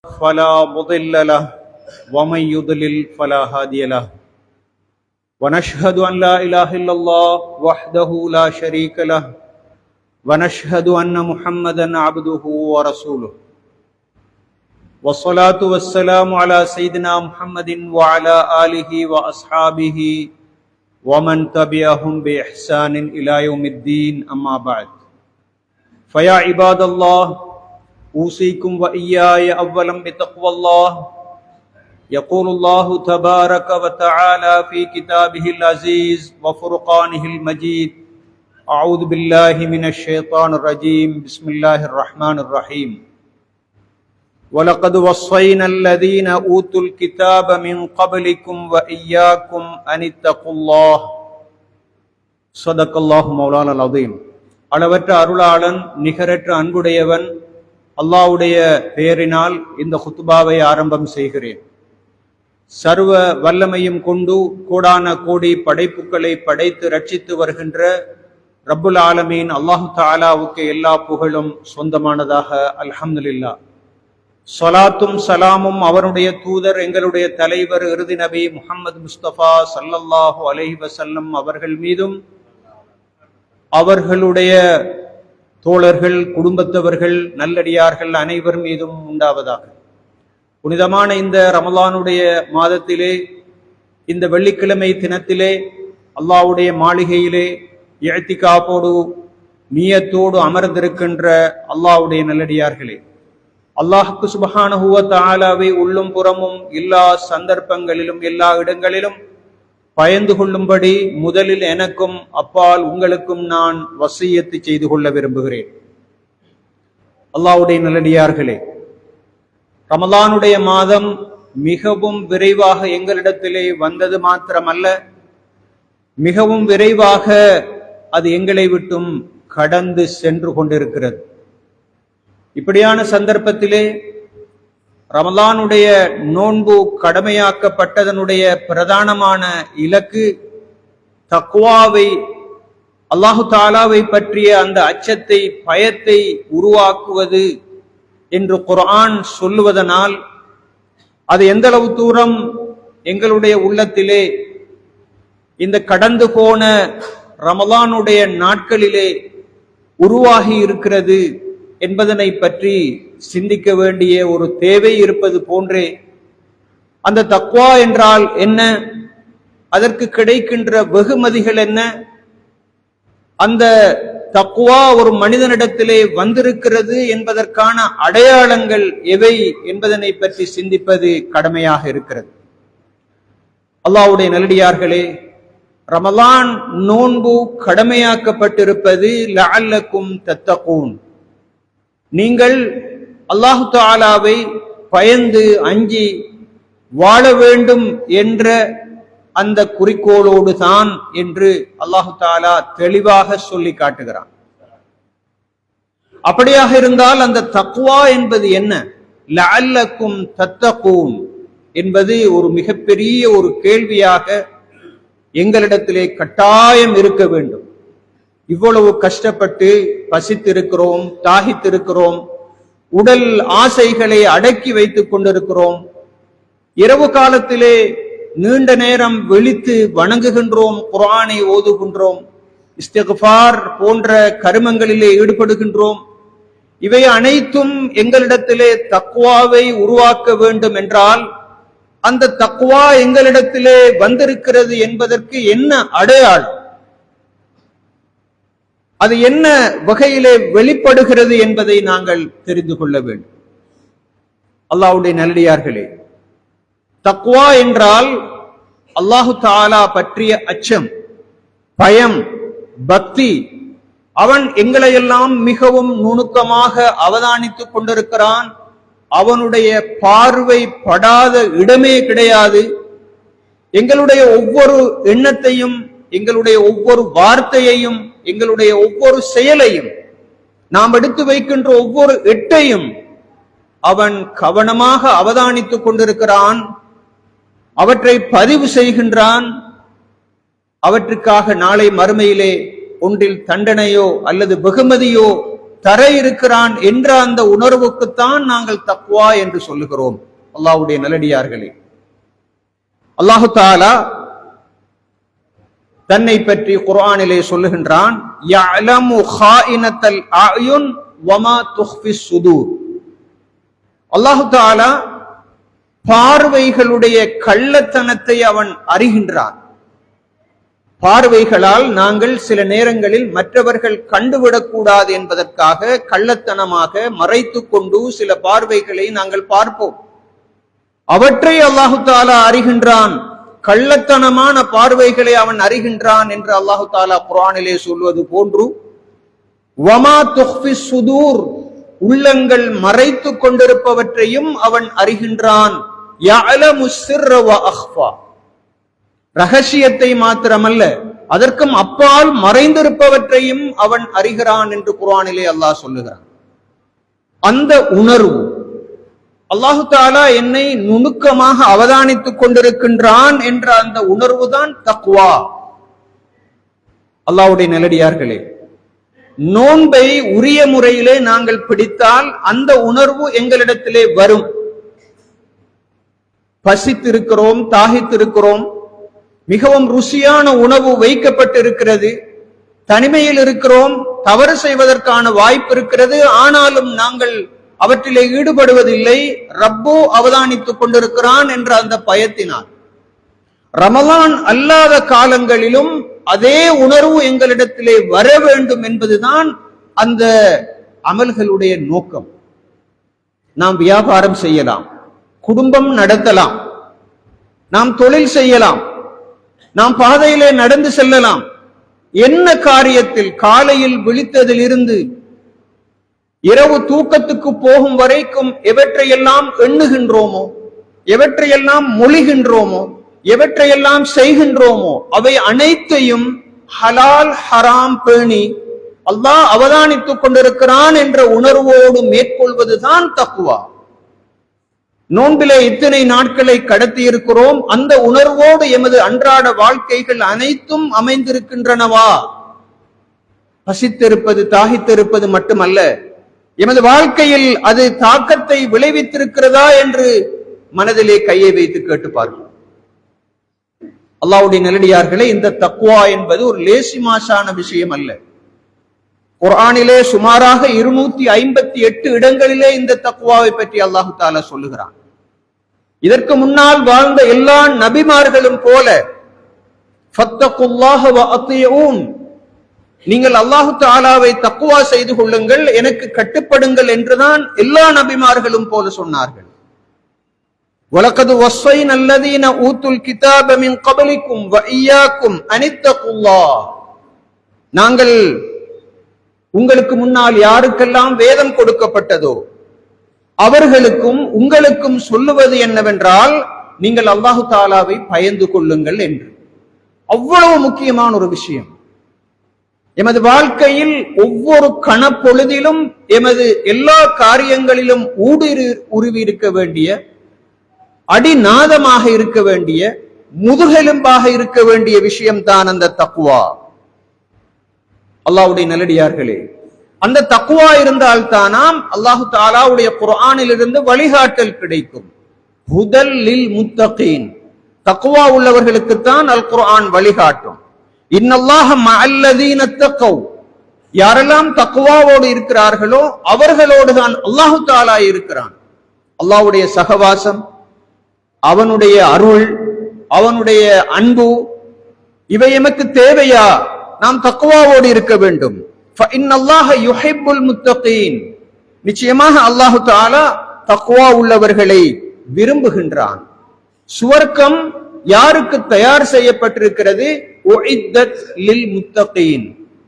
فلا مضل له ومن يضلل فلا هادي له ونشهد أن لا إله إلا الله وحده لا شريك له ونشهد أن محمدا عبده ورسوله والصلاة والسلام على سيدنا محمد وعلى آله وأصحابه ومن تبعهم بإحسان إلى يوم الدين أما بعد فيا عباد الله أوصيكم وإياي أولا بتقوى الله يقول الله تبارك وتعالى في كتابه العزيز وفرقانه المجيد أعوذ بالله من الشيطان الرجيم بسم الله الرحمن الرحيم ولقد وصينا الذين أوتوا الكتاب من قبلكم وإياكم أن اتقوا الله صدق الله مولانا العظيم அளவற்ற அருளாளன் நிகரற்ற அன்புடையவன் அல்லாஹ்வுடைய பெயரினால் இந்த குத்துபாவை ஆரம்பம் செய்கிறேன். சர்வ வல்லமையும் கொண்டு கோடான கோடி படைப்புகளை படைத்து ரட்சித்து வருகின்ற ரப்புல் ஆலமீன் அல்லாஹு தஆலாவுக்கு எல்லா புகழும் சொந்தமானதாக. அல்ஹம்துலில்லாஹ். ஸலாத்தும் சலாமும் அவருடைய தூதர் எங்களுடைய தலைவர் இறுதி நபி முஹம்மது முஸ்தபா ஸல்லல்லாஹு அலைஹி வஸல்லம் அவர்கள் மீதும் அவர்களுடைய தோழர்கள், குடும்பத்தவர்கள், நல்லடியார்கள் அனைவர் மீதும் உண்டாவதாக. புனிதமான இந்த ரமலானுடைய மாதத்திலே, இந்த வெள்ளிக்கிழமை தினத்திலே, அல்லாஹ்வுடைய மாளிகையிலே இஅ்திகாஃபோடு நியத்தோடு அமர்ந்திருக்கின்ற அல்லாஹ்வுடைய நல்லடியார்களே, அல்லாஹ்வுக்கு சுப்ஹானஹு வ தஆலாவை உள்ளும் புறமும் எல்லா சந்தர்ப்பங்களிலும் எல்லா இடங்களிலும் பயந்து கொள்ளும்படி முதலில் எனக்கும் அப்பால் உங்களுக்கும் நான் வசியத்து செய்து கொள்ள விரும்புகிறேன். அல்லாஹ்வுடைய நல்லடியார்களே, ரமலானுடைய மாதம் மிகவும் விரைவாக எங்களிடத்திலே வந்தது மாத்திரமல்ல, மிகவும் விரைவாக அது எங்களை விட்டும் கடந்து சென்று கொண்டிருக்கிறது. இப்படியான சந்தர்ப்பத்திலே ரமலானுடைய நோன்பு கடமையாக்கப்பட்டதனுடைய பிரதானமான இலக்கு தக்வாவை, அல்லாஹு தாலாவை பற்றிய அந்த அச்சத்தை, பயத்தை உருவாக்குவது என்று குர்ஆன் சொல்லுவதனால் அது எந்த அளவு தூரம் எங்களுடைய உள்ளத்திலே இந்த கடந்து போன ரமலானுடைய நாட்களிலே உருவாகி இருக்கிறது என்பதனை பற்றி சிந்திக்க வேண்டிய ஒரு தேவை இருப்பது போன்றே, அந்த தக்வா என்றால் என்ன, அதற்கு கிடைக்கின்ற வெகுமதிகள் என்ன, அந்த தக்வா ஒரு மனிதனிடத்திலே வந்திருக்கிறது என்பதற்கான அடையாளங்கள் எவை என்பதனை பற்றி சிந்திப்பது கடமையாக இருக்கிறது. அல்லாஹ்வுடைய நல்லடியார்களே, ரமலான் நோன்பு கடமையாக்கப்பட்டிருப்பது லஅல்லக்கும் தத்தகூன், நீங்கள் அல்லாஹு தஆலாவை பயந்து அஞ்சி வாழ வேண்டும் என்ற அந்த குறிக்கோளோடு தான் என்று அல்லாஹு தஆலா தெளிவாக சொல்லி காட்டுகிறான். அப்படியாக இருந்தால் அந்த தக்வா என்பது என்ன, லஅல்லக்கும் தத்தகூன் என்பது ஒரு மிகப்பெரிய ஒரு கேள்வியாக எங்களிடத்திலே கட்டாயம் இருக்க வேண்டும். இவ்வளவு கஷ்டப்பட்டு பசித்திருக்கிறோம், தாகித்திருக்கிறோம், உடல் ஆசைகளை அடக்கி வைத்துக் கொண்டிருக்கிறோம், இரவு காலத்திலே நீண்ட நேரம் விழித்து வணங்குகின்றோம், குர்ஆனை ஓதுகின்றோம், இஸ்திக்ஃபார் போன்ற கருமங்களிலே ஈடுபடுகின்றோம். இவை அனைத்தும் எங்களிடத்திலே தக்வாவை உருவாக்க வேண்டும் என்றால் அந்த தக்வா எங்களிடத்திலே வந்திருக்கிறது என்பதற்கு என்ன அடையாளம், அது என்ன வகையிலே வெளிப்படுகிறது என்பதை நாங்கள் தெரிந்து கொள்ள வேண்டும். அல்லாஹ்வுடைய நல்லடியார்களே, தக்வா என்றால் அல்லாஹு தஆலா பற்றிய அச்சம், பயம், பக்தி. அவன் எங்களையெல்லாம் மிகவும் நுணுக்கமாக அவதானித்துக் கொண்டிருக்கிறான். அவனுடைய பார்வை படாத இடமே கிடையாது. எங்களுடைய ஒவ்வொரு எண்ணத்தையும், எங்களுடைய ஒவ்வொரு வார்த்தையையும், எங்களுடைய ஒவ்வொரு செயலையும், நாம் எடுத்து வைக்கின்ற ஒவ்வொரு எட்டையும் அவன் கவனமாக அவதானித்துக் கொண்டிருக்கிறான். அவற்றை பதிவு செய்கின்றான். அவற்றுக்காக நாளை மறுமையிலே ஒன்றில் தண்டனையோ அல்லது வெகுமதியோ தர இருக்கிறான் என்ற அந்த உணர்வுக்குத்தான் நாங்கள் தக்வா என்று சொல்லுகிறோம். அல்லாஹ்வுடைய நல்லடியார்களே, அல்லாஹு தஆலா தன்னை பற்றி குர்ஆனிலே சொல்லுகின்றான், யஅலமு ஹாயினத்தல் அயுன் வமா துஃபிஸ் சுதூர். அல்லாஹு தஆலா பார்வைகளுடைய கள்ளத்தனத்தை அவன் அறிகின்றான். பார்வைகளால் நாங்கள் சில நேரங்களில் மற்றவர்கள் கண்டுவிடக்கூடாது என்பதற்காக கள்ளத்தனமாக மறைத்து கொண்டு சில பார்வைகளை நாங்கள் பார்ப்போம். அவற்றை அல்லாஹு தஆலா அறிகின்றான். கள்ளத்தனமான பார்வைகளை அவன் அறிகின்றான் என்று அல்லாஹு தஆலா குர்ஆனிலே சொல்வது போன்று, வமா துஃபிஸ் சுதூர், உள்ளங்கள் மறைத்து கொண்டிருப்பவற்றையும் அவன் அறிகின்றான். யஅலமு சிர்ர வ அக்ஃபா, ரகசியத்தை மாத்திரமல்ல அதற்கும் அப்பால் மறைந்திருப்பவற்றையும் அவன் அறிகிறான் என்று குர்ஆனிலே அல்லாஹ் சொல்லுகிறான். அந்த உணர்வு, அல்லாஹு தஆலா என்னை நுணுக்கமாக அவதானித்துக் கொண்டிருக்கின்றான் என்ற அந்த உணர்வுதான் தக்வா. அல்லாஹ்வுடைய நல்லடியார்களே, நோன்பை உரிய முறையிலே நாங்கள் பிடித்தால் அந்த உணர்வு எங்களிடத்திலே வரும். பசித்திருக்கிறோம், தாகித்திருக்கிறோம், மிகவும் ருசியான உணவு வைக்கப்பட்டிருக்கிறது, தனிமையில் இருக்கிறோம், தவறு செய்வதற்கான வாய்ப்பு இருக்கிறது, ஆனாலும் நாங்கள் அவற்றிலே ஈடுபடுவதில்லை. ரப்பு அவதானித்துக் கொண்டிருக்கிறான் என்ற அந்த பயத்தினால் ரமலான் அல்லாத காலங்களிலும் அதே உணர்வு எங்களிடத்திலே வர வேண்டும் என்பதுதான் அந்த அமல்களுடைய நோக்கம். நாம் வியாபாரம் செய்யலாம், குடும்பம் நடத்தலாம், நாம் தொழில் செய்யலாம், நாம் பாதையிலே நடந்து செல்லலாம். என்ன காரியத்தில் காலையில் விழித்ததில் இருந்து இரவு தூக்கத்துக்கு போகும் வரைக்கும் எவற்றையெல்லாம் எண்ணுகின்றோமோ, எவற்றையெல்லாம் மொழிகின்றோமோ, எவற்றையெல்லாம் செய்கின்றோமோ அவை அனைத்தையும் ஹலால் ஹராம் பேணி அல்லாஹ் அவதானித்துக் கொண்டிருக்கிறான் என்ற உணர்வோடு மேற்கொள்வதுதான் தக்வா. நோன்பிலே இத்தனை நாட்களை கடத்தி இருக்கிறோம், அந்த உணர்வோடு எமது அன்றாட வாழ்க்கைகள் அனைத்தும் அமைந்திருக்கின்றனவா? பசித்திருப்பது, தாகித்திருப்பது மட்டுமல்ல, எமது வாழ்க்கையில் அது தாக்கத்தை விளைவித்திருக்கிறதா என்று மனதிலே கையை வைத்து கேட்டு பார்ப்போம். அல்லாஹ்வுடைய நல்லடியார்களே, இந்த தக்வா என்பது ஒரு லேசி மாசான விஷயம் அல்ல. குர்ஆனிலே சுமாராக 258 இடங்களிலே இந்த தக்வாவை பற்றி அல்லாஹு தஆலா சொல்லுகிறான். இதற்கு முன்னால் வாழ்ந்த எல்லா நபிமார்களும் போல ஃபத்தகுல்லாஹ வ அத்தியூன், நீங்கள் அல்லாஹு தஆலாவை தக்வா செய்து கொள்ளுங்கள், எனக்கு கட்டுப்படுங்கள் என்றுதான் எல்லா நபிமார்களும் போல சொன்னார்கள். வலகத் வஸ்ஸைனா அல்லதீன ஊத்துல் கிதாப மின் கப்லிக்கும் வ இய்யாக்கும் அனித்தகுல்லாஹ், நாங்கள் உங்களுக்கு முன்னால் யாருக்கெல்லாம் வேதம் கொடுக்கப்பட்டதோ அவர்களுக்கும் உங்களுக்கும் சொல்லுவது என்னவென்றால், நீங்கள் அல்லாஹு தஆலாவை பயந்து கொள்ளுங்கள் என்று. அவ்வளவு முக்கியமான ஒரு விஷயம். எமது வாழ்க்கையில் ஒவ்வொரு கணப்பொழுதிலும் எமது எல்லா காரியங்களிலும் ஊடுருவி இருக்க வேண்டிய, அடிநாதமாக இருக்க வேண்டிய, முதுகெலும்பாக இருக்க வேண்டிய விஷயம்தான் அந்த தக்வா. அல்லாஹ்வுடைய நல்லடியார்களே, அந்த தக்வா இருந்தால் தானாம் அல்லாஹு தஆலாவுடைய குர்ஆனிலிருந்து வழிகாட்டல் கிடைக்கும். ஹுதல் லில் முத்தகீன், தக்வா உள்ளவர்களுக்குத்தான் அல் குர்ஆன் வழிகாட்டும். இன்னல்லாஹ மஅல்லதீன தக்கவ், யாரெல்லாம் தக்வாவோடு இருக்கிறார்களோ அவர்களோடு தான் அல்லாஹு தஆலா இருக்கிறான். அல்லாஹ்வுடைய சகவாசம், அவனுடைய அருள், அவனுடைய அன்பு, இவை எமக்கு தேவையா? நாம் தக்வாவோடு இருக்க வேண்டும். ஃபஇன்னல்லாஹ யுஹிப்புல் முத்தகீன், நிச்சயமாக அல்லாஹு தஆலா தக்வா உள்ளவர்களை விரும்புகின்றான். சுவர்க்கம் யாருக்கு தயார் செய்யப்பட்டிருக்கிறது? உஇத்தத் லில் முத்தகீன்,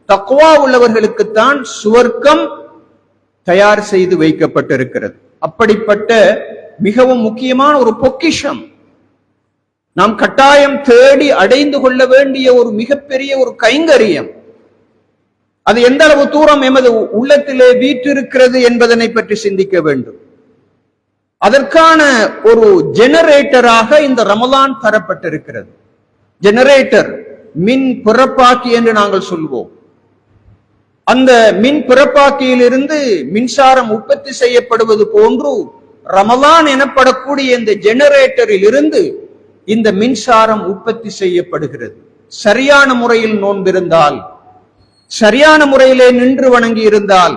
தக்வா உள்ளவர்களுக்குத்தான் சுவர்க்கம் தயார் செய்து வைக்கப்பட்டிருக்கிறது. அப்படிப்பட்ட மிகவும் முக்கியமான ஒரு பொக்கிஷம், நாம் கட்டாயம் தேடி அடைந்து கொள்ள வேண்டிய ஒரு மிகப்பெரிய ஒரு கைங்கரியம். அது எந்த அளவு தூரம் எமது உள்ளத்திலே வீற்றிருக்கிறது என்பதனை பற்றி சிந்திக்க வேண்டும். அதற்கான ஒரு ஜெனரேட்டராக இந்த ரமலான் தரப்பட்டிருக்கிறது. ஜெனரேட்டர், மின் பிறப்பாக்கி என்று நாங்கள் சொல்வோம். அந்த மின் பிறப்பாக்கியிலிருந்து மின்சாரம் உற்பத்தி செய்யப்படுவது போன்று ரமலான் எனப்படக்கூடிய இந்த ஜெனரேட்டரில் இருந்து இந்த மின்சாரம் உற்பத்தி செய்யப்படுகிறது. சரியான முறையில் நோன்பிருந்தால், சரியான முறையிலே நின்று வணங்கி இருந்தால்,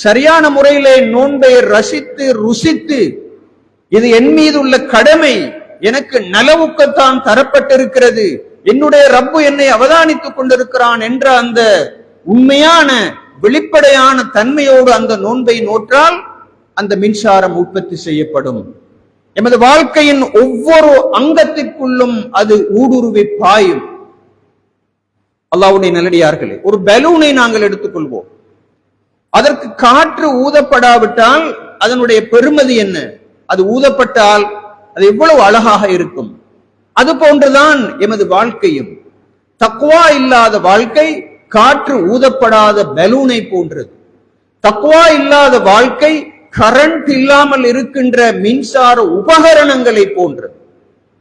சரியான முறையிலே நோன்பை ரசித்து ருசித்து இது என் மீது உள்ள கடமை, எனக்கு நலவுக்கத்தான் தரப்பட்டிருக்கிறது, என்னுடைய ரப்பு என்னை அவதானித்துக் கொண்டிருக்கிறான் என்ற அந்த உண்மையான வெளிப்படையான தன்மையோடு அந்த நோன்பை நோற்றால் அந்த மின்சாரம் உற்பத்தி செய்யப்படும். எமது வாழ்க்கையின் ஒவ்வொரு அங்கத்திற்குள்ளும் அது ஊடுருவி பாயும். அல்லாஹ்வுடைய நல்லடியார்களே, ஒரு பலூனை நாங்கள் எடுத்துக்கொள்வோம். அதற்கு காற்று ஊதப்படாவிட்டால் அதனுடைய பெருமதி என்ன? அது ஊதப்பட்டால் அது எவ்வளவு அழகாக இருக்கும். அது போன்றுதான் எமது வாழ்க்கையும். தக்வா இல்லாத வாழ்க்கை காற்று ஊதப்படாத பலூனை போன்றது. தக்வா இல்லாத வாழ்க்கை கரண்ட் இல்லாமல் இருக்கின்ற மின்சார உபகரணங்களை போன்றது.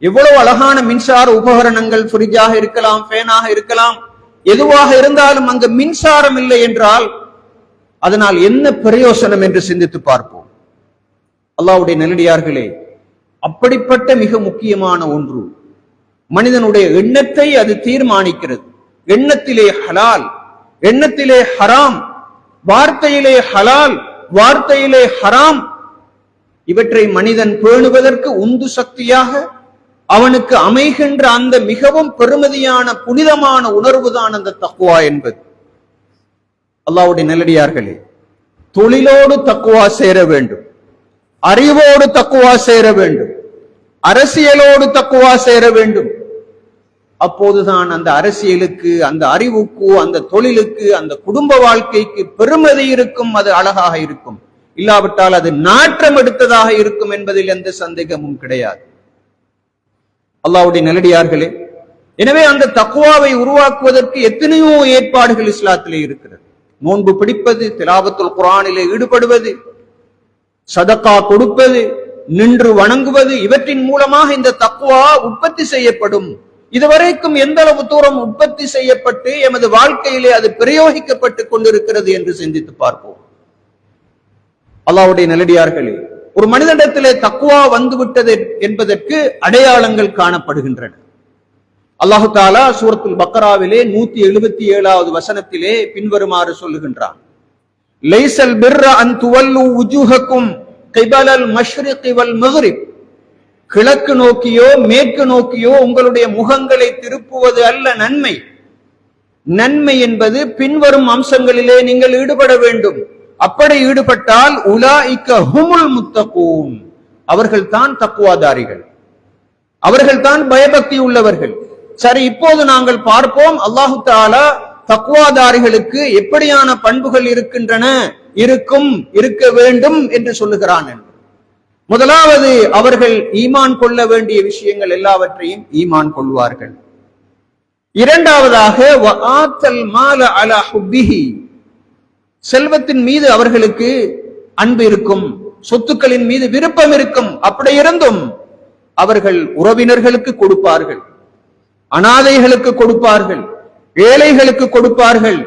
எவ்வளவு அழகான மின்சார உபகரணங்கள், ஃப்ரிட்ஜாக இருக்கலாம், ஃபேனாக இருக்கலாம், எதுவாக இருந்தாலும் அங்கு மின்சாரம் இல்லை என்றால் அதனால் என்ன பிரயோசனம் என்று சிந்தித்து பார்ப்போம். அல்லாஹ்வுடைய நல்லடியார்களே, அப்படிப்பட்ட மிக முக்கியமான ஒன்று மனிதனுடைய எண்ணத்தை அது தீர்மானிக்கிறது. எண்ணத்திலே ஹலால், எண்ணத்திலே ஹராம், வார்த்தையிலே ஹலால், வார்த்தையிலே ஹராம், இவற்றை மனிதன் பேணுவதற்கு உந்து சக்தியாக அவனுக்கு அமைகின்ற அந்த மிகவும் பெருமதியான புனிதமான உணர்வுதான் அந்த தக்வா என்பது. அல்லாஹ்வுடைய நல்லடியார்களே, தொழிலோடு தக்வா சேர வேண்டும், அறிவோடு தக்வா சேர வேண்டும், அரசியலோடு தக்வா சேர வேண்டும். அப்போதுதான் அந்த அரசியலுக்கு, அந்த அறிவுக்கு, அந்த தொழிலுக்கு, அந்த குடும்ப வாழ்க்கைக்கு பெருமதி இருக்கும், அது அழகாக இருக்கும். இல்லாவிட்டால் அது நாற்றம் எடுத்ததாக இருக்கும் என்பதில் எந்த சந்தேகமும் கிடையாது. அல்லாஹ்வுடைய நல்லடியார்களே, எனவே அந்த தக்வாவை உருவாக்குவதற்கு எத்தனையோ ஏற்பாடுகள் இஸ்லாத்திலே இருக்கிறது. நோன்பு பிடிப்பது, திலாவத்துல் குர்ஆனிலே ஈடுபடுவது, சதகா கொடுப்பது, நின்று வணங்குவது, இவற்றின் மூலமாக இந்த தக்வா உற்பத்தி செய்யப்படும். இதுவரைக்கும் எந்த அளவு தூரம் உற்பத்தி செய்யப்பட்டு எமது வாழ்க்கையிலே அது பிரயோகிக்கப்பட்டு கொண்டிருக்கிறது என்று சிந்தித்து பார்ப்போம். அல்லாஹ்வுடைய நல்லடியார்களே, ஒரு மனிதனிடத்திலே தக்வா வந்துவிட்டது என்பதற்கு அடையாளங்கள் காணப்படுகின்றன. அல்லாஹு தஆலா சூரத்துல் பக்ராவிலே 177வது வசனத்திலே பின்வருமாறு சொல்லுகின்றான்: லைஸல் பிர்ர அன் துவல்லு வுஜூஹக்கும் கிபலல் மஷ்ரிகி வல் மக்ரிப். கிழக்கு நோக்கியோ மேற்கு நோக்கியோ உங்களுடைய முகங்களை திருப்புவது அல்ல நன்மை. நன்மை என்பது பின்வரும் அம்சங்களிலே நீங்கள் ஈடுபட வேண்டும். அப்படி ஈடுபட்டால் உலாயிக்க ஹுமுல் முத்தகூன், அவர்கள் தான் தக்வாதாரிகள், அவர்கள் தான் பயபக்தி உள்ளவர்கள். சரி, இப்போது நாங்கள் பார்ப்போம் அல்லாஹு தஆலா தக்வாதாரிகளுக்கு எப்படியான பண்புகள் இருக்கின்றன, இருக்க வேண்டும் என்று சொல்லுகிறான். முதலாவது, அவர்கள் ஈமான் கொள்ள வேண்டிய விஷயங்கள் எல்லாவற்றையும் ஈமான் கொள்வார்கள். இரண்டாவதாக, வஆத்தல் மால அலா ஹுப்பிஹி, செல்வத்தின் மீது அவர்களுக்கு அன்பு இருக்கும், சொத்துக்களின் மீது விருப்பம் இருக்கும். அப்படி இருந்தும் அவர்கள் உறவினர்களுக்கு கொடுப்பார்கள், அனாதைகளுக்கு கொடுப்பார்கள், ஏழைகளுக்கு கொடுப்பார்கள்,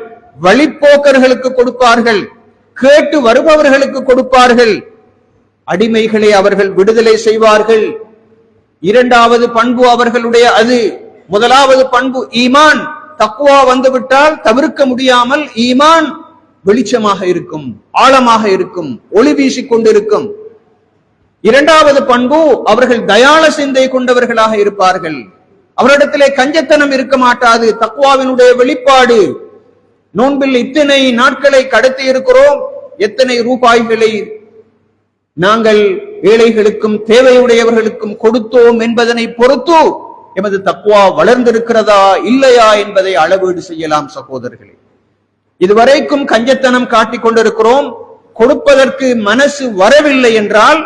வழிப்போக்கர்களுக்கு கொடுப்பார்கள், கேட்டு வருபவர்களுக்கு கொடுப்பார்கள், அடிமைகளை அவர்கள் விடுதலை செய்வார்கள். இரண்டாவது பண்பு அவர்களுடைய அது. முதலாவது பண்பு ஈமான். தக்வா வந்துவிட்டால் தவிர்க்க முடியாமல் ஈமான் வெளிச்சமாக இருக்கும், ஆழமாக இருக்கும், ஒளி வீசிக் கொண்டிருக்கும். இரண்டாவது பண்பு, அவர்கள் தயாள சிந்தை கொண்டவர்களாக இருப்பார்கள். அவரிடத்திலே கஞ்சத்தனம் இருக்க மாட்டாது. தக்வாவினுடைய வெளிப்பாடு. நோன்பில் இத்தனை நாட்களை கடத்தி இருக்கிறோம், எத்தனை ரூபாய்களை நாங்கள் ஏழைகளுக்கும் தேவையுடையவர்களுக்கும் கொடுத்தோம் என்பதனை பொறுத்து எமது தக்வா வளர்ந்திருக்கிறதா இல்லையா என்பதை அளவீடு செய்யலாம். சகோதரர்களே, இதுவரைக்கும் கஞ்சத்தனம் காட்டிக் கொண்டிருக்கிறோம், கொடுப்பதற்கு மனசு வரவில்லை என்றால்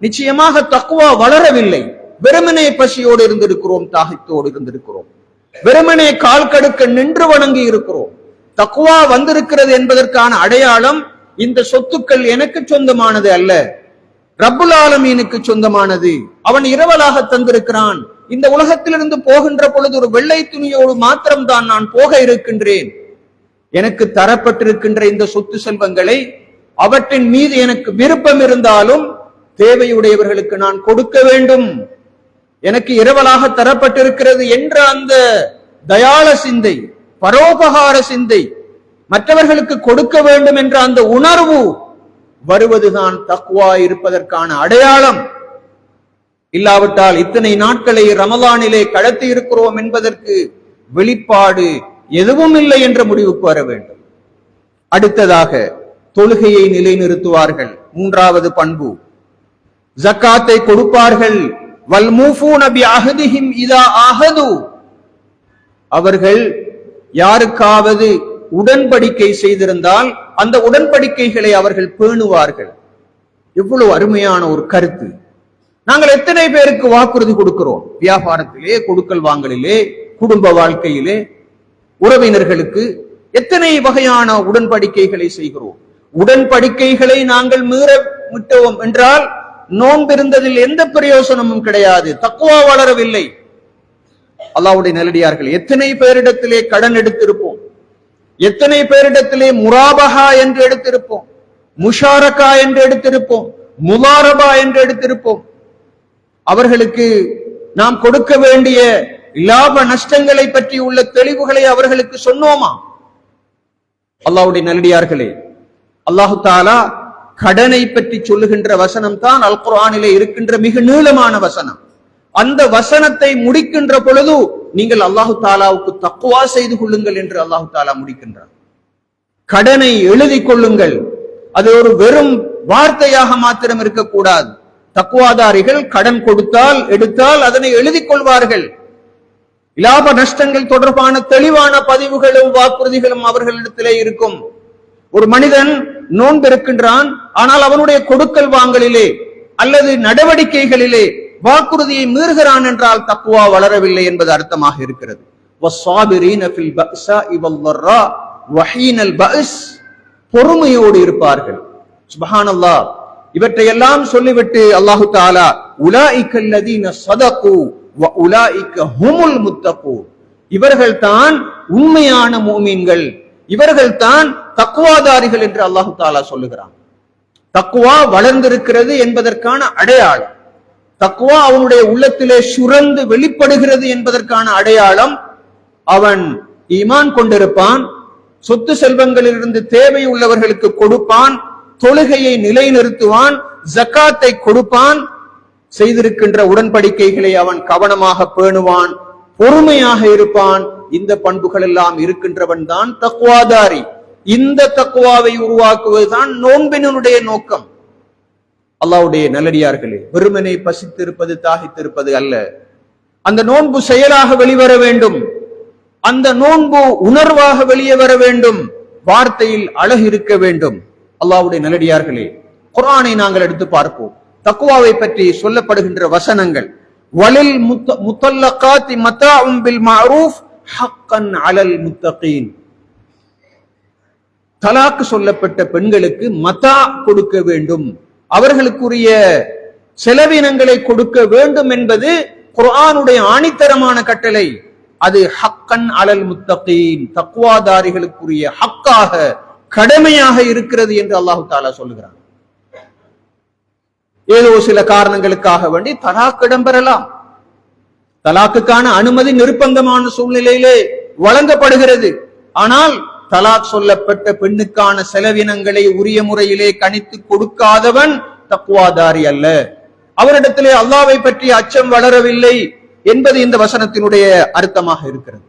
நிச்சயமாக தக்வா வளரவில்லை. வெறுமனே பசியோடு இருந்திருக்கிறோம், தாகத்தோடு இருந்திருக்கிறோம், வெறுமனே கால் கடுக்க நின்று வணங்கி இருக்கிறோம். தக்வா வந்திருக்கிறது என்பதற்கான அடையாளம், இந்த சொத்துக்கள் எனக்கு சொந்தமானது அல்ல, ரப்புல் ஆலமீனுக்கு சொந்தமானது. அவன் இரவலாக தந்திருக்கிறான். இந்த உலகத்திலிருந்து போகின்ற பொழுது ஒரு வெள்ளை துணியோடு மாத்திரம்தான் நான் போக இருக்கின்றேன். எனக்கு தரப்பட்டிருக்கின்ற இந்த சொத்து செல்வங்களை அவற்றின் மீது எனக்கு விருப்பம் இருந்தாலும் தேவையுடையவர்களுக்கு நான் கொடுக்க வேண்டும், எனக்கு இரவலாக தரப்பட்டிருக்கிறது என்ற அந்த தயாள சிந்தை, பரோபகார சிந்தை, மற்றவர்களுக்கு கொடுக்க வேண்டும் என்ற அந்த உணர்வு வருவதுதான் தக்வா இருப்பதற்கான அடையாளம். இல்லாவிட்டால் இத்தனை நாட்களை ரமலானிலே கடத்தி இருக்கிறோம் என்பதற்கு வெளிப்பாடு எதுவும் இல்லை என்ற முடிவுக்கு வர வேண்டும். அடுத்ததாக தொழுகையை நிலைநிறுத்துவார்கள். மூன்றாவது பண்பு, ஜக்காத்தை கொடுப்பார்கள். வல்மூஃபூன பிஅஹதிஹிம் இதா ஆஹது, அவர்கள் யாருக்காவது உடன்படிக்கை செய்திருந்தால் அந்த உடன்படிக்கைகளை அவர்கள் பேணுவார்கள். எவ்வளவு அருமையான ஒரு கருத்து! நாங்கள் எத்தனை பேருக்கு வாக்குறுதி கொடுக்கிறோம்? வியாபாரத்திலே, கொடுக்கல் வாங்கலிலே, குடும்ப வாழ்க்கையிலே, உறவினர்களுக்கு எத்தனை வகையான உடன்படிக்கைகளை செய்கிறோம். உடன்படிக்கைகளை நாங்கள் மீற விட்டோம் என்றால் நோன்பிருந்ததில் எந்த பிரயோசனமும் கிடையாது, தக்வா வளரவில்லை. அல்லாஹ்வுடைய நல்லடியார்கள், எத்தனை பேரிடத்திலே கடன் எடுத்திருப்போம், எத்தனை பேரிடத்திலே முராபஹா என்று எடுத்திருப்போம், முஷாரகா என்று எடுத்திருப்போம், முலாரபா என்று எடுத்திருப்போம். அவர்களுக்கு நாம் கொடுக்க வேண்டிய லாப நஷ்டங்களை பற்றி உள்ள தெளிவுகளை அவர்களுக்கு சொன்னோமா? அல்லாஹ்வுடைய நல்லடியார்களே, அல்லாஹு தஆலா கடனை பற்றி சொல்லுகின்ற வசனம் தான் அல் குர்ஆனிலே இருக்கின்ற மிக நீளமான வசனம். அந்த வசனத்தை முடிக்கின்ற பொழுது நீங்கள் அல்லாஹு தஆலாவுக்கு தக்வா செய்து கொள்ளுங்கள் என்று அல்லாஹு தஆலா முடிக்கின்றார். கடனை எழுதி கொள்ளுங்கள், அது ஒரு வெறும் வார்த்தையாக மாத்திரம் இருக்கக்கூடாது. தக்வாதாரிகள் கடன் கொடுத்தால் எடுத்தால் அதனை எழுதி கொள்வார்கள். லாப நஷ்டங்கள் தொடர்பான தெளிவான பதிவுகளும் வாக்குறுதிகளும் அவர்களிடத்திலே இருக்கும். ஒரு மனிதன் நோன்பு இருக்கின்றான், ஆனால் அவனுடைய கொடுக்கல் வாங்கலிலே அல்லது நடவடிக்கைகளிலே வாக்குறுதியை மீறுகிறான் என்றால் தக்வா வளரவில்லை என்பது அர்த்தமாக இருக்கிறது. பொறுமையோடு இருப்பார்கள். சுப்ஹானல்லாஹ். இவற்றையெல்லாம் சொல்லிவிட்டு அல்லாஹு தஆலா உலாயிகல்லதீன ஸதகு வ உலாயிக ஹுமுல் முத்தகூன், இவர்கள் தான் உண்மையான முஃமின்கள், இவர்கள் தான் தக்வாதாரிகள் என்று அல்லாஹு தஆலா சொல்லுகிறான். தக்வா வளர்ந்திருக்கிறது என்பதற்கான அடையாளம், தக்வா அவனுடைய உள்ளத்திலே சுரந்து வெளிப்படுகிறது என்பதற்கான அடையாளம், அவன் ஈமான் கொண்டிருப்பான், சொத்து செல்வங்களிலிருந்து தேவை உள்ளவர்களுக்கு கொடுப்பான், தொழுகையை நிலைநிறுத்துவான், ஜக்காத்தை கொடுப்பான், செய்திருக்கின்ற உடன்படிக்கைகளை அவன் கவனமாக பேணுவான், பொறுமையாக இருப்பான். இந்த பண்புகள் எல்லாம் இருக்கின்றவன் தான் தக்வாதாரி. இந்த தக்வாவை உருவாக்குவதுதான் நோன்பினுடைய நோக்கம். அல்லாஹ்வுடைய நல்லடியார்களே, வெறுமனை பசித்திருப்பது தாகித்திருப்பது அல்ல. அந்த நோன்பு செயலாக வெளிவர வேண்டும், அந்த நோன்பு உணர்வாக வெளியே வர வேண்டும், வார்த்தையில் அழகு இருக்க வேண்டும். அல்லாஹ்வுடைய நல்லடியார்களே, குர்ஆனை நாங்கள் எடுத்து பார்ப்போம். தக்வாவை பற்றி சொல்லப்படுகின்ற வசனங்கள், வலில் முத்தல்லகாத்தி மதாஉம் பில் மஅரூஃப் ஹக்கன் அலல் முத்தகீன். தலாக் சொல்லப்பட்ட பெண்களுக்கு மதா கொடுக்க வேண்டும், அவர்களுக்குரிய செலவினங்களை கொடுக்க வேண்டும் என்பது குர்ஆனுடைய ஆணித்தரமான கட்டளை. அது ஹக்கன் அலல் முத்தகீன், தக்வாதாரிகளுக்குரிய ஹக்காக, கடமையாக இருக்கிறது என்று அல்லாஹு தஆலா சொல்லுகிறான். ஏதோ சில காரணங்களுக்காக வேண்டி தலாக் இடம்பெறலாம். தலாக்குக்கான அனுமதி நிர்பந்தமான சூழ்நிலையிலே வழங்கப்படுகிறது. ஆனால் தலாக் சொல்லப்பட்ட பெண்ணுக்கான செலவினங்களை உரிய முறையிலே கணித்து கொடுக்காதவன் தக்வாதாரி அல்ல. அவரிடத்திலே அல்லாஹ்வை பற்றி அச்சம் வளரவில்லை என்பது இந்த வசனத்தினுடைய அர்த்தமாக இருக்கிறது.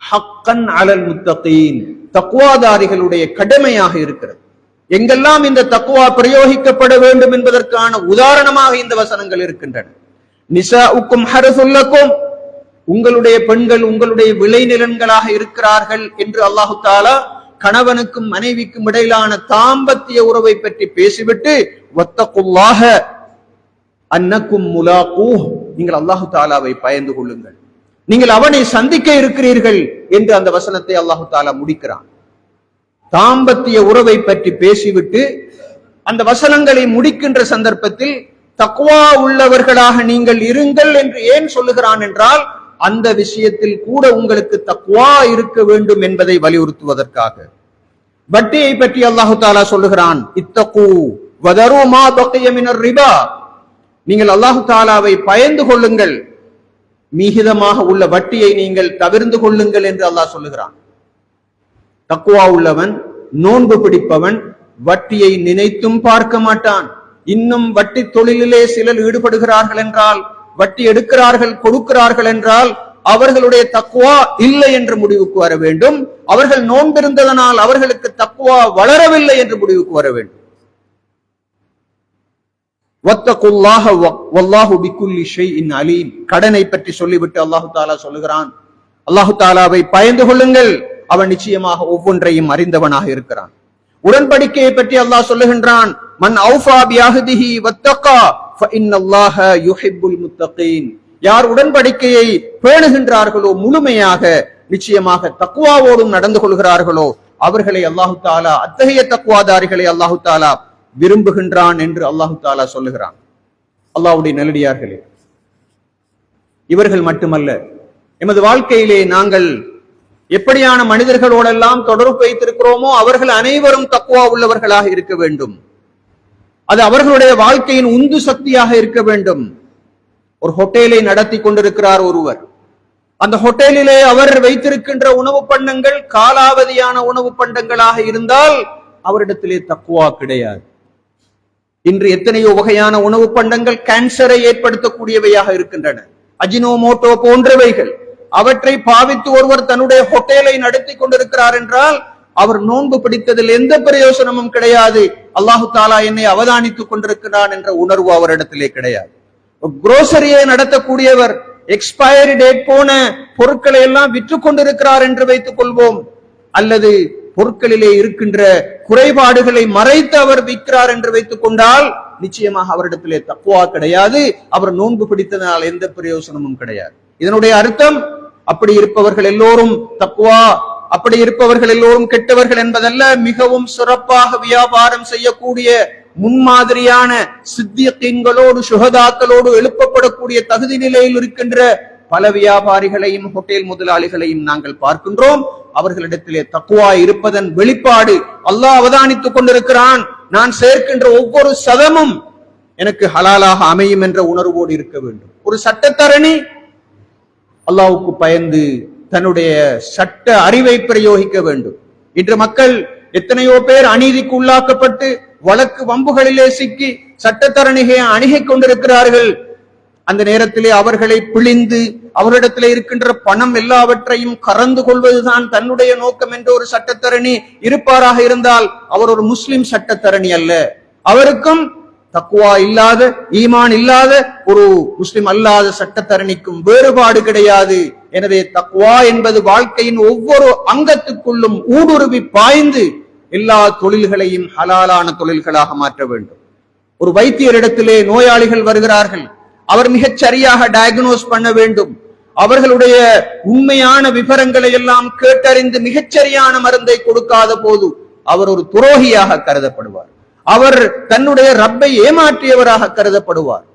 ஹக்கன் அலல் முத்தகீன், தக்வாதாரிகளுடைய கடமையாக இருக்கிறது. எங்கெல்லாம் இந்த தக்வா பிரயோகிக்கப்பட வேண்டும் என்பதற்கான உதாரணமாக இந்த வசனங்கள் இருக்கின்றன. நிசாஉக்கும் ஹர்சுல் லக்கும், உங்களுடைய பெண்கள் உங்களுடைய விளைநிலங்களாக இருக்கிறார்கள் என்று அல்லாஹு தஆலா கணவனுக்கும் மனைவிக்கும் இடையிலான தாம்பத்திய உறவை பற்றி பேசிவிட்டு வத்தகுல்லாஹ அன்னக்கும் முலாகூஹ், நீங்கள் அல்லாஹு தஆலாவை பயந்து கொள்ளுங்கள், நீங்கள் அவனை சந்திக்க இருக்கிறீர்கள் என்று அந்த வசனத்தை அல்லாஹு தஆலா முடிக்கிறான். தாம்பத்திய உறவை பற்றி பேசிவிட்டு அந்த வசனங்களை முடிக்கின்ற சந்தர்ப்பத்தில் தக்வா உள்ளவர்களாக நீங்கள் இருங்கள் என்று ஏன் சொல்லுகிறான் என்றால், அந்த விஷயத்தில் கூட உங்களுக்கு தக்வா இருக்க வேண்டும் என்பதை வலியுறுத்துவதற்காக. வட்டியை பற்றி அல்லாஹு தாலா சொல்லுகிறான், இத்தகு வதரு மா பக்கிய மினர் ரிபா, நீங்கள் அல்லாஹு தாலாவை பயந்து கொள்ளுங்கள், மீகிதமாக உள்ள வட்டியை நீங்கள் தவிர்ந்து கொள்ளுங்கள் என்று அல்லாஹ் சொல்லுகிறான். தக்குவா உள்ளவன், நோன்பு பிடிப்பவன் வட்டியை நினைத்தும் பார்க்க மாட்டான். இன்னும் வட்டி தொழிலிலே சிலர் ஈடுபடுகிறார்கள் என்றால், வட்டி எடுக்கிறார்கள் கொடுக்கிறார்கள் என்றால் அவர்களுடைய தக்குவா இல்லை என்று முடிவுக்கு வர வேண்டும். அவர்கள் நோன்பிருந்ததனால் அவர்களுக்கு தக்குவா வளரவில்லை என்று முடிவுக்கு வர வேண்டும். கடனை பற்றி சொல்லிவிட்டு அல்லாஹு தாலா சொல்லுகிறான், அல்லாஹு தாலாவை பயந்து கொள்ளுங்கள், அவன் நிச்சயமாக ஒவ்வொன்றையும் அறிந்தவனாக இருக்கிறான். உடன்படிக்கையை பற்றி அல்லாஹ் சொல்லுகின்றான், மன் அவுஃபா பிஅஹ்திஹி வத்தகா ஃபஇன்னல்லாஹ யுஹிப்புல் முத்தகீன், யார் உடன்படிக்கையை பேணுகின்றார்களோ, முழுமையாக நிச்சயமாக தக்வாவோடும் நடந்து கொள்கிறார்களோ அவர்களை அல்லாஹு தாலா, அத்தகைய தக்வாதாரிகளை அல்லாஹு தாலா விரும்புகின்றான் என்று அல்லாஹு தாலா சொல்லுகிறான். அல்லாஹ்வுடைய நல்லடியார்களே, இவர்கள் மட்டுமல்ல, எமது வாழ்க்கையிலே நாங்கள் எப்படியான மனிதர்களோடெல்லாம் தொடர்பு வைத்திருக்கிறோமோ அவர்கள் அனைவரும் தக்வா உள்ளவர்களாக இருக்க வேண்டும். அது அவர்களுடைய வாழ்க்கையின் உந்து சக்தியாக இருக்க வேண்டும். ஒரு ஹோட்டலை நடத்தி கொண்டிருக்கிறார் ஒருவர். அந்த ஹோட்டலிலே அவர் வைத்திருக்கின்ற உணவு பண்டங்கள் காலாவதியான உணவு பண்டங்களாக இருந்தால் அவரிடத்திலே தக்வா கிடையாது. இன்று எத்தனையோ வகையான உணவு பண்டங்கள் கேன்சரை ஏற்படுத்தக்கூடியவையாக இருக்கின்றன, அஜினோமோட்டோ போன்றவைகள். அவற்றை பாவித்து ஒருவர் தன்னுடைய ஹோட்டலை நடத்தி கொண்டிருக்கிறார் என்றால் அவர் நோன்பு பிடித்ததில் எந்த பிரயோசனமும் கிடையாது. அல்லாஹு தாலா என்னை அவதானித்துக் கொண்டிருக்கிறான் என்ற உணர்வு அவரிடத்திலே கிடையாது. குரோசரியை நடத்தக்கூடியவர் எக்ஸ்பயரி டேட் போன பொருட்களை எல்லாம் விற்று கொண்டிருக்கிறார் என்று வைத்துக் கொள்வோம், அல்லது பொருட்களிலே இருக்கின்ற குறைபாடுகளை மறைத்து அவர் விற்கிறார் என்று வைத்துக் கொண்டால் நிச்சயமாக அவரிடத்திலே தக்வா கிடையாது. அவர் நோன்பு பிடித்ததனால் எந்த பிரயோசனமும் கிடையாது. இதனுடைய அர்த்தம் அப்படி இருப்பவர்கள் எல்லோரும் தக்வா, அப்படி இருப்பவர்கள் எல்லோரும் கெட்டவர்கள் என்பதல்ல. மிகவும் சிறப்பாக வியாபாரம் செய்யக்கூடிய முன்மாதிரியான சித்தியீன்களோடு சுஹதாக்களோடு எழுப்பப்படக்கூடிய தகுதி நிலையில் இருக்கின்ற பல வியாபாரிகளையும் ஹோட்டல் முதலாளிகளையும் நாங்கள் பார்க்கின்றோம். அவர்களிடத்திலே தக்வா இருப்பதன் வெளிப்பாடு அல்லாஹ் அவதானித்துக் கொண்டிருக்கிறான். நான் சேர்க்கின்ற ஒவ்வொரு சதமும் எனக்கு ஹலாலாக அமையும் என்ற உணர்வோடு இருக்க வேண்டும். ஒரு சட்டத்தரணி அல்லாஹ்வுக்கு பயந்து தன்னுடைய சட்ட அறிவை பிரயோகிக்க வேண்டும். இன்று மக்கள் எத்தனையோ பேர் அநீதிக்கு உள்ளாக்கப்பட்டு வழக்கு வம்புகளிலே சிக்கி சட்டத்தரணிகளை அணுகிக் கொண்டிருக்கிறார்கள். அந்த நேரத்திலே அவர்களை பிழிந்து அவரிடத்திலே இருக்கின்ற பணம் எல்லாவற்றையும் கறந்து கொள்வதுதான் தன்னுடைய நோக்கம் என்ற ஒரு சட்டத்தரணி இருப்பாராக இருந்தால் அவர் ஒரு முஸ்லிம் சட்டத்தரணி அல்ல. அவருக்கும் தக்வா இல்லாத, ஈமான் இல்லாத ஒரு முஸ்லிம் அல்லாத சட்டத்தரணிக்கும் வேறுபாடு கிடையாது. எனவே தக்வா என்பது வாழ்க்கையின் ஒவ்வொரு அங்கத்துக்குள்ளும் ஊடுருவி பாய்ந்து எல்லா தொழில்களையும் ஹலாலான தொழில்களாக மாற்ற வேண்டும். ஒரு வைத்தியரிடத்திலே நோயாளிகள் வருகிறார்கள், அவர் மிகச் சரியாக டயக்னோஸ் பண்ண வேண்டும். அவர்களுடைய உண்மையான விவரங்களை எல்லாம் கேட்டறிந்து மிகச்சரியான மருந்தை கொடுக்காத போது அவர் ஒரு துரோகியாக கருதப்படுவார். அவர் தன்னுடைய ரப்பை ஏமாற்றியவராக கருதப்படுவார்.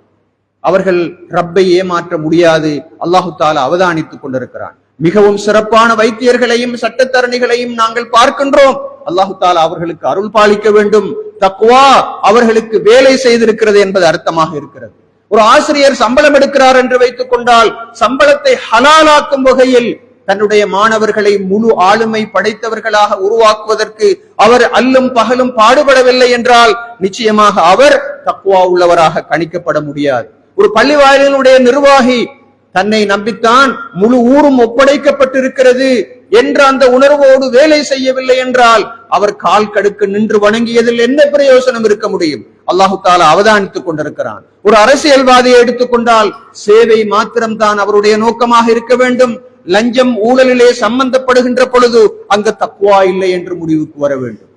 அவர்கள் ரப்பை ஏமாற்ற முடியாது. அல்லாஹு தாலா அவதானித்துக் கொண்டிருக்கிறான். மிகவும் சிறப்பான வைத்தியர்களையும் சட்டத்தரணிகளையும் நாங்கள் பார்க்கின்றோம். அல்லாஹு தாலா அவர்களுக்கு அருள் பாலிக்க வேண்டும். தக்வா அவர்களுக்கு வேலை செய்திருக்கிறது என்பது அர்த்தமாக இருக்கிறது. ஒரு ஆசிரியர் சம்பளம் எடுக்கிறார் என்று வைத்துக் கொண்டால் சம்பளத்தை ஹலாலாக்கும் வகையில் தன்னுடைய மாணவர்களை முழு ஆளுமை படைத்தவர்களாக உருவாக்குவதற்கு அவர் அல்லும் பகலும் பாடுபடவில்லை என்றால் நிச்சயமாக அவர் தக்வா உள்ளவராக கணிக்கப்பட முடியாது. ஒரு பள்ளிவாயிலினுடைய நிர்வாகி தன்னை நம்பித்தான் முழு ஊரும் ஒப்படைக்கப்பட்டிருக்கிறது என்ற அந்த உணர்வோடு வேலை செய்யவில்லை என்றால் அவர் கால் கடுக்க நின்று வணங்கியதில் என்ன பிரயோசனம் இருக்க முடியும்? அல்லாஹு தாலா அவதானித்துக் கொண்டிருக்கிறான். ஒரு அரசியல்வாதியை எடுத்துக்கொண்டால் சேவை மாத்திரம்தான் அவருடைய நோக்கமாக இருக்க வேண்டும். லஞ்சம் ஊழலிலே சம்பந்தப்படுகின்ற பொழுது அங்கு தக்வா இல்லை என்று முடிவுக்கு வர வேண்டும்.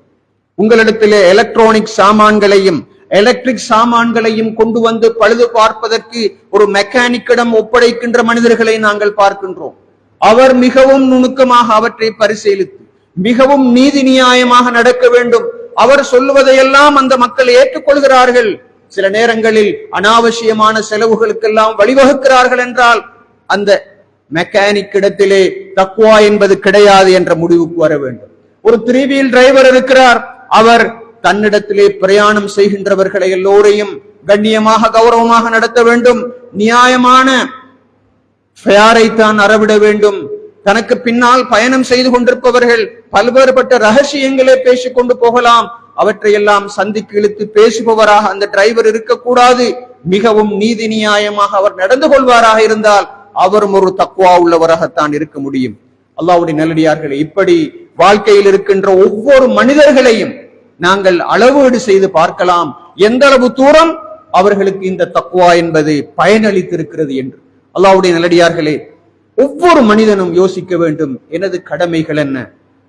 உங்களிடத்திலே எலக்ட்ரானிக் சாமான்களையும் எலக்ட்ரிக் சாமான்களையும் கொண்டு வந்து பழுது பார்ப்பதற்கு ஒரு மெக்கானிக்கிடம் ஒப்படைக்கின்ற மனிதர்களை நாங்கள் பார்க்கின்றோம். அவர் மிகவும் நுணுக்கமாக அவற்றை பரிசீலித்து மிகவும் நீதி நியாயமாக நடக்க வேண்டும். அவர் சொல்லுவதையெல்லாம் அந்த மக்கள் ஏற்றுக்கொள்கிறார்கள். சில நேரங்களில் அனாவசியமான செலவுகளுக்கெல்லாம் வழிவகுக்கிறார்கள் என்றால் அந்த மெக்கானிக் இடத்திலே தக்வா என்பது கிடையாது என்ற முடிவுக்கு வர வேண்டும். ஒரு 3 வீல் டிரைவர் இருக்கிறார். அவர் தன்னிடத்திலே பிரயாணம் செய்கின்றவர்களை எல்லோரையும் கண்ணியமாக கௌரவமாக நடத்த வேண்டும். நியாயமான ஃபேரை தான் அறவிட வேண்டும். தனக்கு பின்னால் பயணம் செய்து கொண்டிருப்பவர்கள் பல்வேறுபட்ட ரகசியங்களே பேசிக் கொண்டு போகலாம். அவற்றையெல்லாம் சந்திக்கு இழுத்து பேசுபவராக அந்த டிரைவர் இருக்கக்கூடாது. மிகவும் நீதி நியாயமாக அவர் நடந்து கொள்வாராக இருந்தால் அவரும் ஒரு தக்வா உள்ளவராகத்தான் இருக்க முடியும். அல்லாஹ்வுடைய நல்லடியார்களே, இப்படி வாழ்க்கையில் இருக்கின்ற ஒவ்வொரு மனிதர்களையும் நாங்கள் அளவீடு செய்து பார்க்கலாம், எந்த அளவு தூரம் அவர்களுக்கு இந்த தக்வா என்பது பயனளித்திருக்கிறது என்று. அல்லாஹ்வுடைய நல்லடியார்களே, ஒவ்வொரு மனிதனும் யோசிக்க வேண்டும், எனது கடமைகள் என்ன?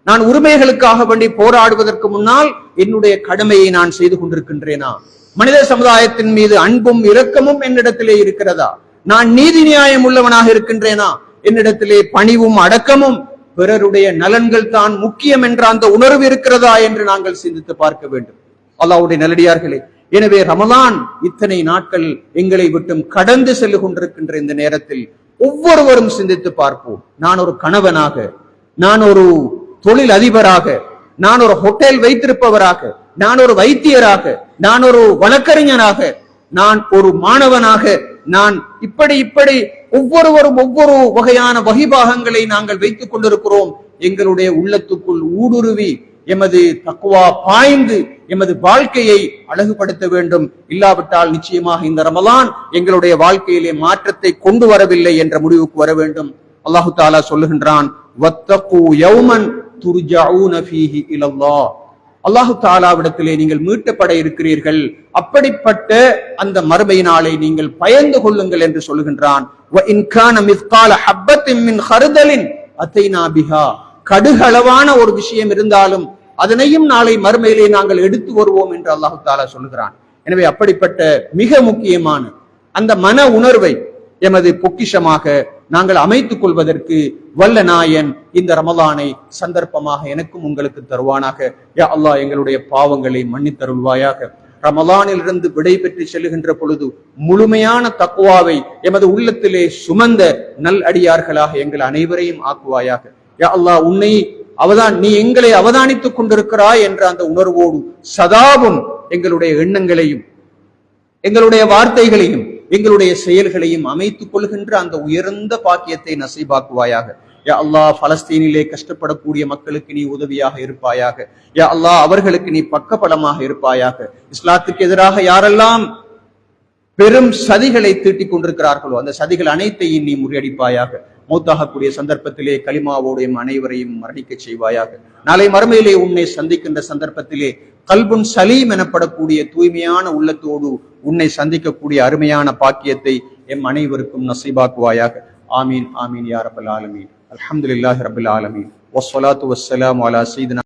நான் உரிமைகளுக்காக வேண்டி போராடுவதற்கு முன்னால் என்னுடைய கடமையை நான் செய்து கொண்டிருக்கின்றேனா? மனித சமுதாயத்தின் மீது அன்பும் இரக்கமும் என்னிடத்திலே இருக்கிறதா? நான் நீதி நியாயம் உள்ளவனாக இருக்கின்றேனா? என்னிடத்திலே பணிவும் அடக்கமும் பிறருடைய நலன்கள் தான் முக்கியம் என்ற அந்த உணர்வு இருக்கிறதா என்று நாங்கள் சிந்தித்து பார்க்க வேண்டும். அல்லாஹ்வுடைய நல்லடியார்களே, எனவே ரமலான் இத்தனை நாட்கள் எங்களை விட்டும் கடந்து செல்லு கொண்டிருக்கின்ற இந்த நேரத்தில் ஒவ்வொருவரும் சிந்தித்து பார்ப்போம். நான் ஒரு கணவனாக, நான் ஒரு தொழில் அதிபராக, நான் ஒரு ஹோட்டல் வைத்திருப்பவராக, நான் ஒரு வைத்தியராக, நான் ஒரு வழக்கறிஞராக, நான் ஒரு மாணவனாக, நான் இப்படி ஒவ்வொருவரும் ஒவ்வொரு வகையான வகிபாகங்களை நாங்கள் வைத்துக் கொண்டிருக்கிறோம். எங்களுடைய உள்ளத்துக்குள் ஊடுருவி எமது தக்வா பாய்ந்து எமது வாழ்க்கையை அழகுபடுத்த வேண்டும். இல்லாவிட்டால் நிச்சயமாக இந்த ரமலான் எங்களுடைய வாழ்க்கையிலே மாற்றத்தை கொண்டு வரவில்லை என்ற முடிவுக்கு வர வேண்டும். அல்லாஹு தஆலா சொல்லுகின்றான், வத்தகு யௌமன் துர்ஜஊன ஃபீஹி இலல்லாஹ். அல்லாஹு தஆலாவிடத்திலே நீங்கள் மீட்டப்பட இருக்கிறீர்கள். அப்படிப்பட்ட அந்த மறுமை நாளை நீங்கள் பயந்து கொள்ளுங்கள் என்று சொல்லுகின்றான். வ இன் கான மிஸ்கால ஹப்பத்தின் மின் ஹர்தலின் அத்தைனா பிஹா. கடுகளவான ஒரு விஷயம் இருந்தாலும் அதனையும் நாளை மறுமையிலே நாங்கள் எடுத்து வருவோம் என்று அல்லாஹு தஆலா சொல்லுகிறான். எனவே அப்படிப்பட்ட மிக முக்கியமான அந்த மன உணர்வை எமது பொக்கிஷமாக நாங்கள் அமைத்துக் கொள்வதற்கு வல்ல நாயன் இந்த ரமலானை சந்தர்ப்பமாக எனக்கும் உங்களுக்கு தருவானாக. யா அல்லாஹ், எங்களுடைய பாவங்களை மன்னித்தருள்வாயாக. ரமலானில் இருந்து விடை பெற்று செல்லுகின்ற பொழுது முழுமையான தக்வாவை எமது உள்ளத்திலே சுமந்த நல் அடியார்களாக எங்கள் அனைவரையும் ஆக்குவாயாக. யா அல்லாஹ், நீ எங்களை அவதானித்துக் கொண்டிருக்கிறாய் என்ற அந்த உணர்வோடு சதாவும் எங்களுடைய எண்ணங்களையும் எங்களுடைய வார்த்தைகளையும் எங்களுடைய செயல்களையும் அமைத்துக் கொள்கின்ற அந்த உயர்ந்த பாக்கியத்தை நசீபாக்குவாயாக. யா அல்லாஹ், பலஸ்தீனிலே கஷ்டப்படக்கூடிய மக்களுக்கு நீ உதவியாக இருப்பாயாக. யா அல்லாஹ், அவர்களுக்கு நீ பக்கபலமாக இருப்பாயாக. இஸ்லாத்துக்கு எதிராக யாரெல்லாம் பெரும் சதிகளை தீட்டிக் கொண்டிருக்கிறார்களோ அந்த சதிகள் அனைத்தையும் நீ முறியடிப்பாயாக. மௌத்தாகக்கூடிய சந்தர்ப்பத்திலே கலிமாவோடு அனைவரையும் மரணிக்க செய்வாயாக. நாளை மறுமையிலே உன்னை சந்திக்கின்ற சந்தர்ப்பத்திலே கல்புன் சலீம் எனப்படக்கூடிய தூய்மையான உள்ளத்தோடு உன்னை சந்திக்கக்கூடிய அருமையான பாக்கியத்தை எம் அனைவருக்கும் நசீபாக்குவாயாக. ஆமீன் ஆமீன் யா ரப்பல் ஆலமீன். அல்ஹம்துலில்லாஹி ரப்பில் ஆலமீன். வஸ்ஸலாத்து வஸ்ஸலாமு அலா சய்யிதினா